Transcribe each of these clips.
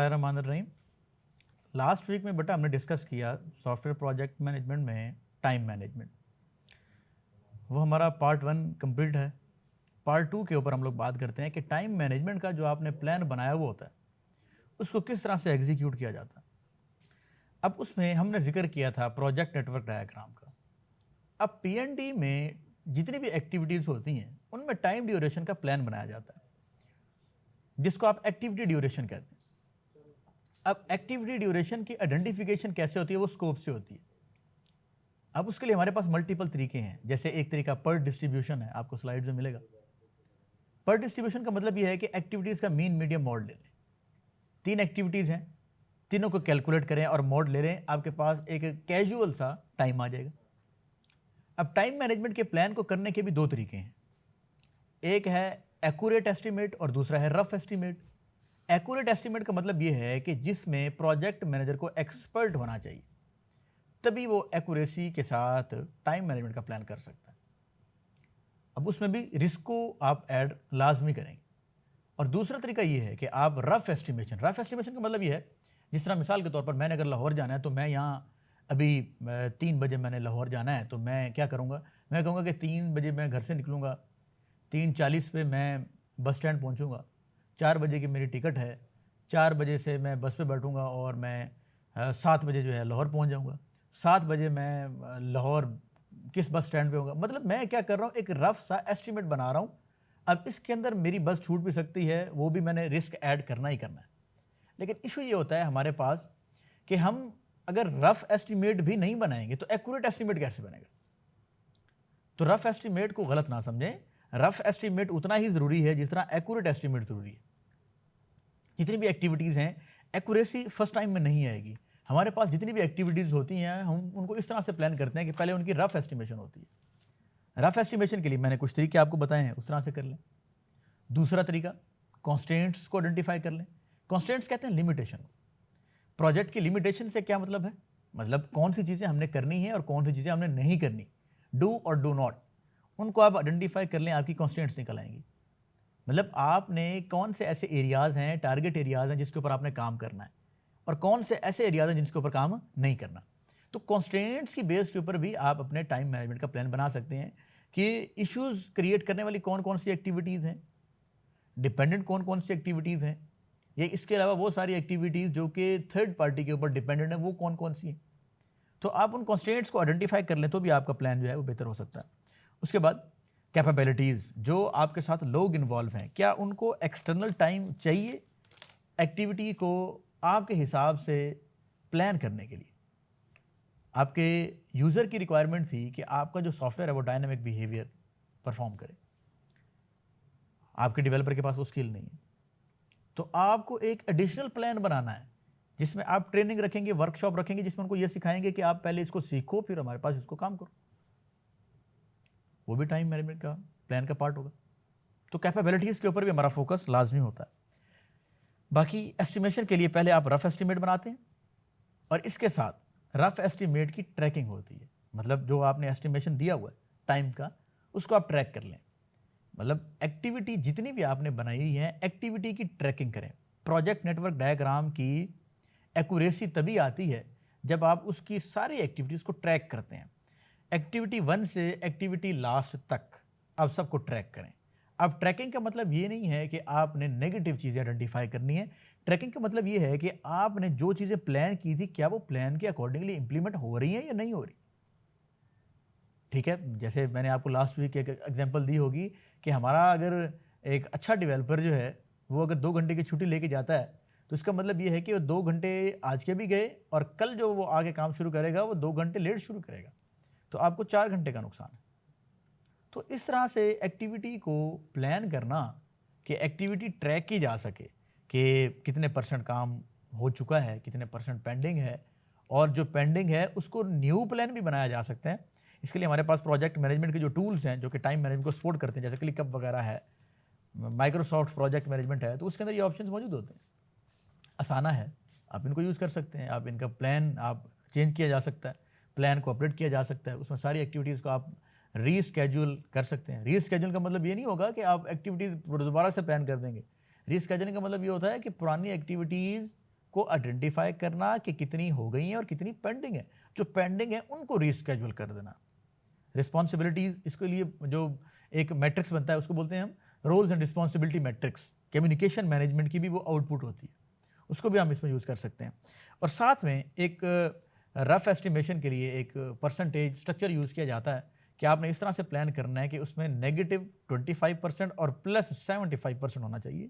बिस्मिल्लाहिर्रहमानिर्रहीम। Last week में बेटा हमने डिस्कस किया सॉफ्टवेयर प्रोजेक्ट मैनेजमेंट में टाइम मैनेजमेंट। वो हमारा पार्ट 1 कंप्लीट है। पार्ट 2 के ऊपर हम लोग बात करते हैं कि टाइम मैनेजमेंट का जो आपने प्लान बनाया हुआ होता है उसको किस तरह से एग्जीक्यूट किया जाता है। अब उसमें हमने जिक्र किया था प्रोजेक्ट नेटवर्क डायग्राम का। अब पीएनडी में जितनी भी एक्टिविटीज़ होती हैं उनमें टाइम ड्यूरेशन का प्लान बनाया जाता है, जिसको आप एक्टिविटी ड्यूरेशन कहते हैं। अब एक्टिविटी ड्यूरेशन की आइडेंटिफिकेशन कैसे होती है? वो स्कोप से होती है। अब उसके लिए हमारे पास मल्टीपल तरीके हैं। जैसे एक तरीका पर डिस्ट्रीब्यूशन है, आपको स्लाइड में मिलेगा। पर डिस्ट्रीब्यूशन का मतलब यह है कि एक्टिविटीज़ का मीन मीडियम मॉड ले लें। 3 एक्टिविटीज़ हैं, तीनों को कैलकुलेट करें और मॉड ले लें, आपके पास एक कैजुअल सा टाइम आ जाएगा। अब टाइम मैनेजमेंट के प्लान को करने के भी 2 तरीके हैं। एक है एक्यूरेट एस्टिमेट और दूसरा है रफ एस्टिमेट। एक्यूरेट एस्टिमेट का मतलब यह है कि जिसमें प्रोजेक्ट मैनेजर को एक्सपर्ट होना चाहिए, तभी वो एक्यूरेसी के साथ टाइम मैनेजमेंट का प्लान कर सकता है। अब उसमें भी रिस्क को आप ऐड लाजमी करेंगे। और दूसरा तरीका यह है कि आप रफ एस्टिमेशन का मतलब यह है, जिस तरह मिसाल के तौर पर मैंने अगर लाहौर जाना है तो मैं यहाँ अभी 3 बजे मैंने लाहौर जाना है, तो मैं क्या करूँगा? मैं कहूँगा कि 3 बजे मैं घर से निकलूँगा, 3:40 पे मैं बस स्टैंड पहुँचूँगा, 4 बजे की मेरी टिकट है, 4 बजे से मैं बस पे बैठूँगा और मैं 7 बजे जो है लाहौर पहुँच जाऊँगा। 7 बजे मैं लाहौर किस बस स्टैंड पे होगा। मतलब मैं क्या कर रहा हूँ, एक रफ सा एस्टिमेट बना रहा हूँ। अब इसके अंदर मेरी बस छूट भी सकती है, वो भी मैंने रिस्क ऐड करना ही करना है। लेकिन इशू ये होता है हमारे पास कि हम अगर रफ एस्टिमेट भी नहीं बनाएंगे तो एक्यूरेट एस्टिमेट कैसे बनेगा? तो रफ एस्टिमेट को गलत ना समझें, रफ एस्टिमेट उतना ही ज़रूरी है जिस तरह एक्यूरेट एस्टिमेट ज़रूरी है। जितनी भी एक्टिविटीज़ हैं, एक्यूरेसी फर्स्ट टाइम में नहीं आएगी। हमारे पास जितनी भी एक्टिविटीज़ होती हैं, हम उनको इस तरह से प्लान करते हैं कि पहले उनकी रफ एस्टिमेशन होती है। रफ एस्टिमेशन के लिए मैंने कुछ तरीके आपको बताए हैं, उस तरह से कर लें। दूसरा तरीका, कॉन्स्टेंट्स को आइडेंटिफाई कर लें। कॉन्स्टेंट्स कहते हैं लिमिटेशन। प्रोजेक्ट की लिमिटेशन से क्या मतलब है? मतलब कौन सी चीज़ें हमने करनी है और कौन सी चीज़ें हमने नहीं करनी, डू और डू नॉट, उनको आप आइडेंटिफाई कर लें, आपकी कॉन्स्टेंट्स निकल आएंगी। मतलब आपने कौन से ऐसे एरियाज़ हैं, टारगेट एरियाज़ हैं जिसके ऊपर आपने काम करना है, और कौन से ऐसे एरियाज़ हैं जिसके ऊपर काम नहीं करना। तो कॉन्स्टेंट्स की बेस के ऊपर भी आप अपने टाइम मैनेजमेंट का प्लान बना सकते हैं कि इश्यूज़ क्रिएट करने वाली कौन कौन सी एक्टिविटीज़ हैं, डिपेंडेंट कौन कौन सी एक्टिविटीज़ हैं, या इसके अलावा वो सारी एक्टिविटीज़ जो कि थर्ड पार्टी के ऊपर डिपेंडेंट है, वो कौन कौन सी हैं। तो आप उन कॉन्स्टेंट्स को आइडेंटिफाई कर लें तो भी आपका प्लान जो है वो बेहतर हो सकता है। उसके बाद कैपेबिलिटीज़, जो आपके साथ लोग इन्वॉल्व हैं, क्या उनको एक्सटर्नल टाइम चाहिए एक्टिविटी को आपके हिसाब से प्लान करने के लिए? आपके यूज़र की रिक्वायरमेंट थी कि आपका जो सॉफ्टवेयर है वो डायनामिक बिहेवियर परफॉर्म करे। आपके डेवलपर के पास वो स्किल नहीं है, तो आपको एक एडिशनल प्लान बनाना है जिसमें आप ट्रेनिंग रखेंगे, वर्कशॉप रखेंगे, जिसमें उनको ये सिखाएंगे कि आप पहले इसको सीखो, फिर हमारे पास इसको काम करो। वो भी टाइम मैनेजमेंट का प्लान का पार्ट होगा। तो कैपेबिलिटीज़ के ऊपर भी हमारा फोकस लाजमी होता है। बाकी एस्टिमेशन के लिए पहले आप रफ एस्टिमेट बनाते हैं और इसके साथ रफ एस्टिमेट की ट्रैकिंग होती है। मतलब जो आपने एस्टिमेशन दिया हुआ है टाइम का, उसको आप ट्रैक कर लें। मतलब एक्टिविटी जितनी भी आपने बनाई हुई है, एक्टिविटी की ट्रैकिंग करें। प्रोजेक्ट नेटवर्क डायग्राम की एक्यूरेसी तभी आती है जब आप उसकी सारी एक्टिविटीज़ को ट्रैक करते हैं। एक्टिविटी 1 से एक्टिविटी लास्ट तक आप सबको ट्रैक करें। अब ट्रैकिंग का मतलब ये नहीं है कि आपने नेगेटिव चीज़ें आइडेंटिफाई करनी है। ट्रैकिंग का मतलब ये है कि आपने जो चीज़ें प्लान की थी, क्या वो प्लान के अकॉर्डिंगली इंप्लीमेंट हो रही हैं या नहीं हो रही। ठीक है, जैसे मैंने आपको लास्ट वीक एक एग्जांपल दी होगी कि हमारा अगर एक अच्छा डेवलपर जो है वो अगर 2 घंटे की छुट्टी लेके जाता है, तो इसका मतलब ये है कि वो 2 घंटे आज के भी गए और कल जो वो आगे काम शुरू करेगा वो 2 घंटे लेट शुरू करेगा, तो आपको 4 घंटे का नुकसान है। तो इस तरह से एक्टिविटी को प्लान करना कि एक्टिविटी ट्रैक की जा सके कि कितने % काम हो चुका है, कितने % पेंडिंग है, और जो पेंडिंग है उसको न्यू प्लान भी बनाया जा सकता है। इसके लिए हमारे पास प्रोजेक्ट मैनेजमेंट के जो टूल्स हैं जो कि टाइम मैनेजमेंट को सपोर्ट करते हैं, जैसे क्लिकअप वगैरह है, माइक्रोसॉफ्ट प्रोजेक्ट मैनेजमेंट है, तो उसके अंदर ये ऑप्शंस मौजूद होते हैं। आसाना है, आप इनको यूज़ कर सकते हैं। आप इनका प्लान आप चेंज किया जा सकता है, प्लान को अपडेट किया जा सकता है, उसमें सारी एक्टिविटीज़ को आप रीस्केड्यूल कर सकते हैं। रीस्केड्यूल का मतलब ये नहीं होगा कि आप एक्टिविटीज़ दोबारा से प्लान कर देंगे। रीस्केड्यूलिंग का मतलब ये होता है कि पुरानी एक्टिविटीज़ को आइडेंटिफाई करना कि कितनी हो गई हैं और कितनी पेंडिंग है। जो पेंडिंग है उनको रीस्केड्यूल कर देना। रिस्पॉन्सिबिलिटीज, इसके लिए जो एक मैट्रिक्स बनता है उसको बोलते हैं हम roles and responsibility matrix. Communication management की भी वो आउटपुट होती है, उसको भी हम इसमें यूज़ कर सकते हैं। और साथ में एक रफ एस्टिमेशन के लिए एक परसेंटेज स्ट्रक्चर यूज़ किया जाता है कि आपने इस तरह से प्लान करना है कि उसमें -25% और +75% होना चाहिए,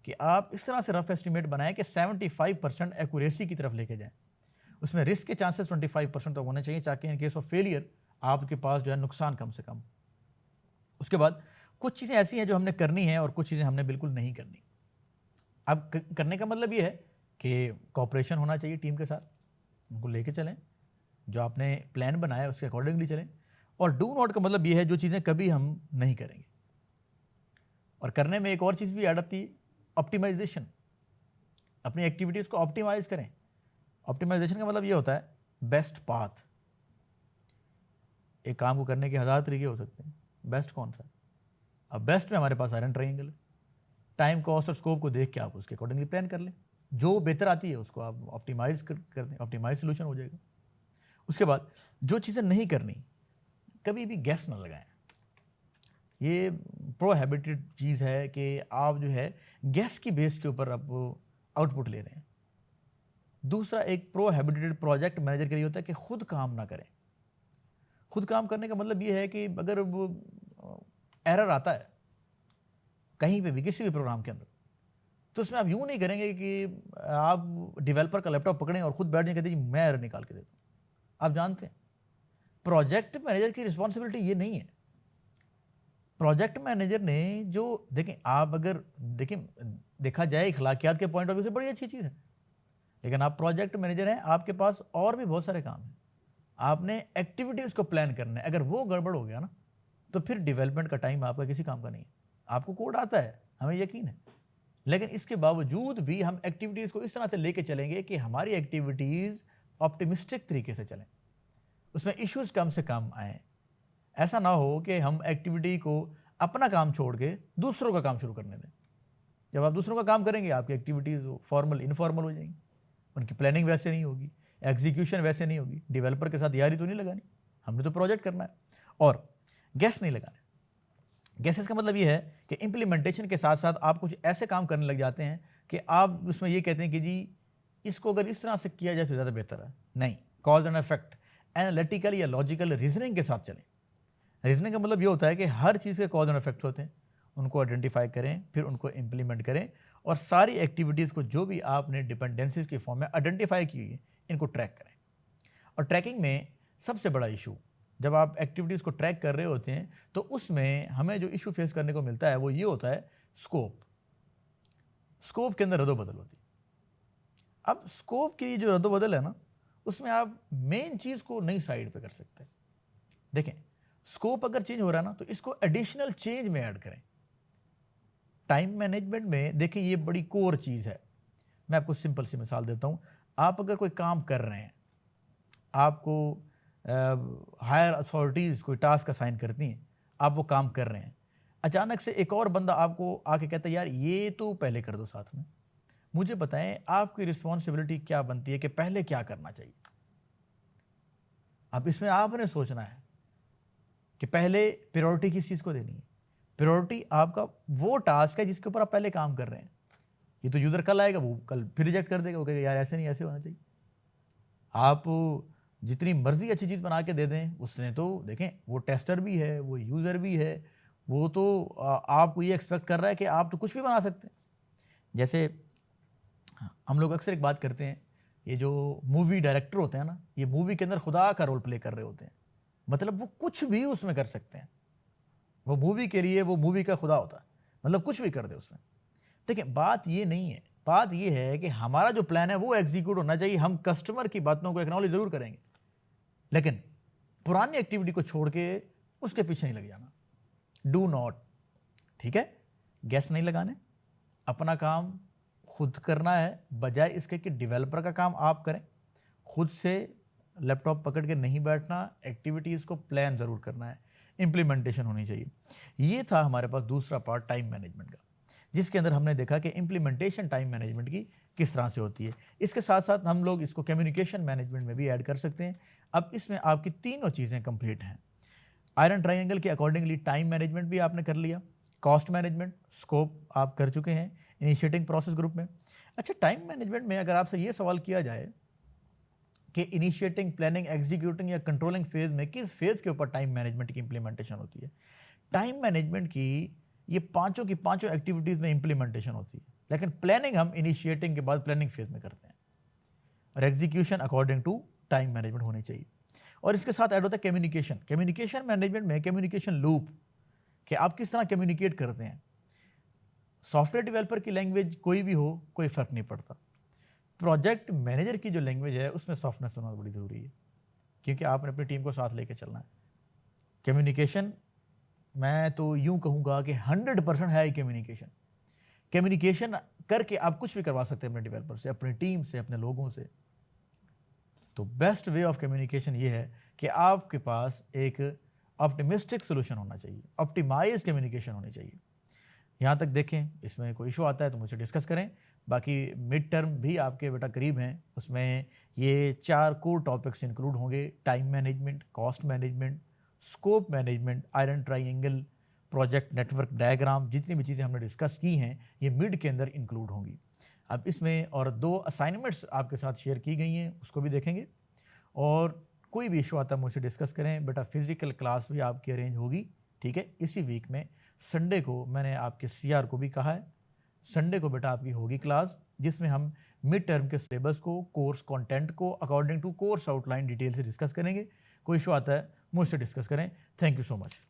कि आप इस तरह से रफ एस्टिमेट बनाएं कि 75% एक्यूरेसी की तरफ लेके जाएं। उसमें रिस्क के चांसेस 25% तक होने चाहिए, ताकि इन केस ऑफ फेलियर आपके पास जो है नुकसान कम से कम। उसके बाद कुछ चीज़ें ऐसी हैं जो हमने करनी है और कुछ चीज़ें हमने बिल्कुल नहीं करनी। अब करने का मतलब ये है कि कॉपरेशन होना चाहिए टीम के साथ, उनको लेके चलें, जो आपने प्लान बनाया है उसके अकॉर्डिंगली चलें। और डू नॉट का मतलब ये है जो चीज़ें कभी हम नहीं करेंगे। और करने में एक और चीज़ भी ऐड आती है, ऑप्टिमाइजेशन। अपनी एक्टिविटीज़ को ऑप्टिमाइज करें। ऑप्टिमाइजेशन का मतलब ये होता है बेस्ट पाथ। एक काम को करने के 1000 तरीके हो सकते हैं, बेस्ट कौन सा है? अब बेस्ट में हमारे पास आयरन ट्रायंगल है। टाइम, कॉस्ट और स्कोप को देख के आप उसके अकॉर्डिंगली प्लान कर लें, जो बेहतर आती है उसको आप ऑप्टिमाइज कर दें, ऑप्टिमाइज सोल्यूशन हो जाएगा। उसके बाद जो चीज़ें नहीं करनी, कभी भी गैस ना लगाएं। ये प्रोहिबिटेड चीज़ है कि आप जो है गैस की बेस के ऊपर आप आउटपुट ले रहे हैं। दूसरा एक प्रोहिबिटेड प्रोजेक्ट मैनेजर के लिए होता है कि खुद काम ना करें। खुद काम करने का मतलब ये है कि अगर वो एरर आता है कहीं पे भी किसी भी प्रोग्राम के अंदर, तो उसमें आप यूँ नहीं करेंगे कि आप डेवलपर का लैपटॉप पकड़ें और खुद बैठ जाए कहते जी मैं एरर निकाल के देता हूँ। आप जानते हैं प्रोजेक्ट मैनेजर की रिस्पॉन्सिबिलिटी ये नहीं है। प्रोजेक्ट मैनेजर ने जो, देखें आप अगर देखा जाए अखलाकियात के पॉइंट ऑफ व्यू से बड़ी अच्छी चीज़ है, लेकिन आप प्रोजेक्ट मैनेजर हैं, आपके पास और भी बहुत सारे काम हैं। आपने एक्टिविटीज़ को प्लान करना है, अगर वो गड़बड़ हो गया ना तो फिर डेवलपमेंट का टाइम आपका किसी काम का नहीं है। आपको कोड आता है, हमें यकीन है, लेकिन इसके बावजूद भी हम एक्टिविटीज़ को इस तरह से लेके चलेंगे कि हमारी एक्टिविटीज़ ऑप्टिमिस्टिक तरीके से चलें, उसमें इश्यूज कम से कम आएँ। ऐसा ना हो कि हम एक्टिविटी को अपना काम छोड़ के दूसरों का काम शुरू करने दें। जब आप दूसरों का काम करेंगे आपकी एक्टिविटीज़ फॉर्मल इनफॉर्मल हो जाएंगी, उनकी प्लानिंग वैसे नहीं होगी, एग्जीक्यूशन वैसे नहीं होगी। डेवलपर के साथ यारी तो नहीं लगानी, हमने तो प्रोजेक्ट करना है। और गैस नहीं लगाना। गैसेस का मतलब ये है कि इम्प्लीमेंटेशन के साथ साथ आप कुछ ऐसे काम करने लग जाते हैं कि आप उसमें ये कहते हैं कि जी इसको अगर इस तरह से किया जाए तो ज़्यादा बेहतर है। नहीं, कॉज एंड इफेक्ट एनालिटिकल या लॉजिकल रीजनिंग के साथ चलें। रीजनिंग का मतलब ये होता है कि हर चीज़ के कॉज एंड इफेक्ट्स होते हैं, उनको आइडेंटिफाई करें, फिर उनको इम्प्लीमेंट करें, और सारी एक्टिविटीज़ को जो भी आपने डिपेंडेंसीज के फॉर्म में आइडेंटिफाई की है इनको ट्रैक करें। और ट्रैकिंग में सबसे बड़ा इशू, जब आप एक्टिविटीज़ को ट्रैक कर रहे होते हैं तो उसमें हमें जो इशू फेस करने को मिलता है वो ये होता है स्कोप। स्कोप के अंदर रद्दोबदल होती है। अब स्कोप की जो रद्दोबदल है ना, उसमें आप मेन चीज़ को नई साइड पे कर सकते हैं। देखें, स्कोप अगर चेंज हो रहा है ना तो इसको एडिशनल चेंज में ऐड करें। टाइम मैनेजमेंट में देखें ये बड़ी कोर चीज़ है। मैं आपको सिंपल सी मिसाल देता हूँ। आप अगर कोई काम कर रहे हैं, आपको हायर अथॉरिटीज़ कोई टास्क असाइन करती हैं, आप वो काम कर रहे हैं, अचानक से एक और बंदा आपको आके कहता है यार ये तो पहले कर दो साथ में। मुझे बताएं आपकी रिस्पॉन्सिबिलिटी क्या बनती है कि पहले क्या करना चाहिए। अब इसमें आपने सोचना है कि पहले प्रायोरिटी किस चीज़ को देनी है। प्रायोरिटी आपका वो टास्क है जिसके ऊपर आप पहले काम कर रहे हैं। ये तो यूज़र कल आएगा, वो कल फिर रिजेक्ट कर देगा, वो कहेगा यार ऐसे नहीं, ऐसे होना चाहिए। आप जितनी मर्जी अच्छी चीज़ बना के दे दें, उसने तो देखें वो टेस्टर भी है, वो यूज़र भी है, वो तो आपको ये एक्सपेक्ट कर रहा है कि आप तो कुछ भी बना सकते हैं। जैसे हम लोग अक्सर एक बात करते हैं, ये जो मूवी डायरेक्टर होते हैं ना, ये मूवी के अंदर खुदा का रोल प्ले कर रहे होते हैं। मतलब वो कुछ भी उसमें कर सकते हैं, वो मूवी के लिए वो मूवी का खुदा होता है, मतलब कुछ भी कर दे उसमें। देखिए बात ये नहीं है, बात ये है कि हमारा जो प्लान है वो एग्जीक्यूट होना चाहिए। हम कस्टमर की बातों को एक्नॉलेज जरूर करेंगे, लेकिन पुरानी एक्टिविटी को छोड़ के उसके पीछे नहीं लग जाना। डू नॉट, ठीक है, गैस नहीं लगाने, अपना काम खुद करना है, बजाय इसके कि डेवलपर का काम आप करें। खुद से लैपटॉप पकड़ के नहीं बैठना, एक्टिविटीज़ को प्लान ज़रूर करना है, इम्प्लीमेंटेशन होनी चाहिए। ये था हमारे पास दूसरा पार्ट टाइम मैनेजमेंट का। जिसके अंदर हमने देखा कि इम्प्लीमेंटेशन टाइम मैनेजमेंट की किस तरह से होती है। इसके साथ साथ हम लोग इसको कम्युनिकेशन मैनेजमेंट में भी ऐड कर सकते हैं। अब इसमें आपकी तीनों चीज़ें कंप्लीट हैं। आयरन ट्रायंगल के अकॉर्डिंगली टाइम मैनेजमेंट भी आपने कर लिया, कॉस्ट मैनेजमेंट, स्कोप आप कर चुके हैं इनिशिएटिंग प्रोसेस ग्रुप में। अच्छा, टाइम मैनेजमेंट में अगर आपसे ये सवाल किया जाए कि इनिशिएटिंग, प्लानिंग, एग्जीक्यूटिंग या कंट्रोलिंग फेज में किस फेज के ऊपर टाइम मैनेजमेंट की इंप्लीमेंटेशन होती है, टाइम मैनेजमेंट की ये पांचों की पांचों एक्टिविटीज में इंप्लीमेंटेशन होती है, लेकिन प्लानिंग हम इनिशिएटिंग के बाद प्लानिंग फेज में करते हैं और execution according to time management होनी चाहिए। और इसके साथ ऐड होता है कम्युनिकेशन। कम्युनिकेशन मैनेजमेंट में कम्युनिकेशन लूप, कि आप किस तरह कम्युनिकेट करते हैं। सॉफ्टवेयर डेवलपर की लैंग्वेज कोई भी हो, कोई फर्क नहीं पड़ता। प्रोजेक्ट मैनेजर की जो लैंग्वेज है उसमें सॉफ्टनेस होना बड़ी ज़रूरी है, क्योंकि आपने अपनी टीम को साथ लेके चलना है। कम्युनिकेशन, मैं तो यूं कहूँगा कि 100% है ही कम्युनिकेशन। कम्युनिकेशन करके आप कुछ भी करवा सकते हैं अपने डेवलपर से, अपनी टीम से, अपने लोगों से। तो बेस्ट वे ऑफ कम्युनिकेशन ये है कि आपके पास एक ऑप्टिमिस्टिक सोल्यूशन होना चाहिए, ऑप्टिमाइज कम्युनिकेशन होनी चाहिए। यहाँ तक देखें, इसमें कोई इशू आता है तो मुझसे डिस्कस करें। बाकी मिड टर्म भी आपके बेटा करीब हैं, उसमें ये 4 कोर टॉपिक्स इंक्लूड होंगे: time management, cost management, scope management, iron triangle, project network diagram. जितनी भी चीज़ें हमने डिस्कस की हैं ये मिड के अंदर इंक्लूड होंगी। अब इसमें और 2 असाइनमेंट्स आपके साथ शेयर की गई हैं, उसको भी देखेंगे। और कोई भी इशू आता है मुझसे डिस्कस करें। बेटा फिजिकल क्लास भी आपकी अरेंज होगी, ठीक है, इसी वीक में। संडे को मैंने आपके सीआर को भी कहा है, संडे को बेटा आपकी होगी क्लास, जिसमें हम मिड टर्म के सिलेबस को, कोर्स कंटेंट को according to course outline detail से डिस्कस करेंगे। कोई इशू आता है मुझसे डिस्कस करें। Thank you so much.